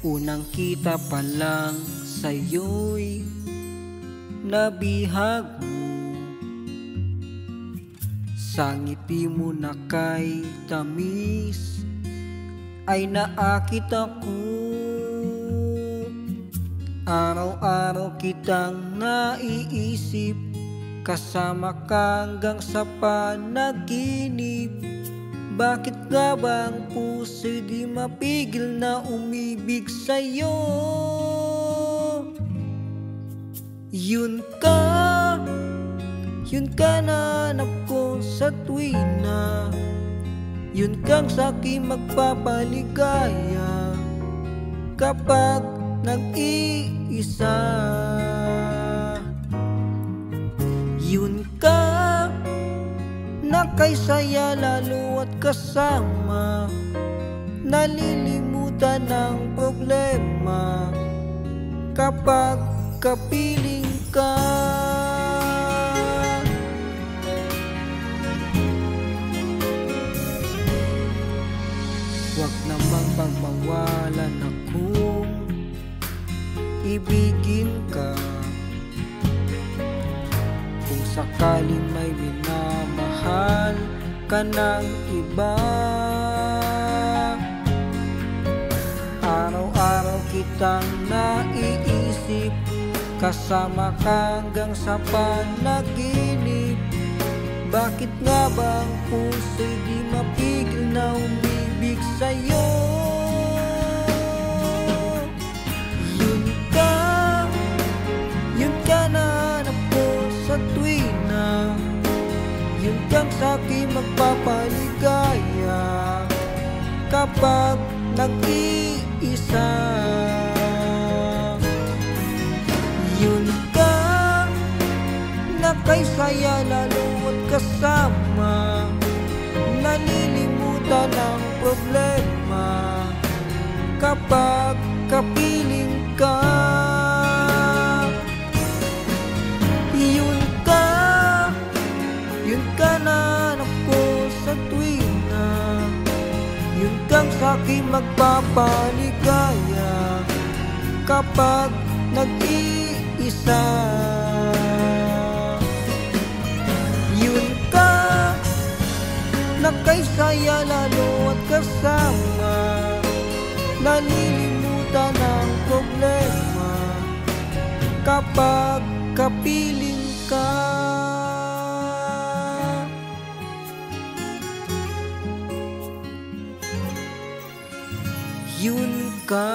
Unang kita pa lang sa'yo'y nabihag mo, sa ngiti mo na kay tamis ay naakit ako. Araw-araw kitang naiisip, kasama ka hanggang sa panaginip. Bakit nga ba ang puso'y di mapigil na umibig sa'yo? Yun ka na hanap ko sa tuwina, yun kang sa'king magpapaligaya kapag nag-iisa. Yun ka na kay saya lalo at kasama, nalilimutan ng problema kapag kapiling ka. Huwag namang pagbawalan akong ibigin ka, kung sakaling may minamahal ka ng iba. Araw-araw kitang naiisip, kasama ka hanggang sa panaginip. Bakit nga ba ang puso'y di mapigil na umibig sa'yo? Yun ka na hanap ko sa tuwina, yun kang sa'king magpapaligaya kapag nag-iisa. Yun ka na kay saya lalo at kasama, nalilimutan ang problema kapag kapiling ka. Yun ka na hanap ko sa tuwina, yun kang sa'king magpapaligaya kapag nag-iisa. Yun ka na kay saya lalo at kasama, nalilimutan ang problema kapag kapiling ka. Yun ka.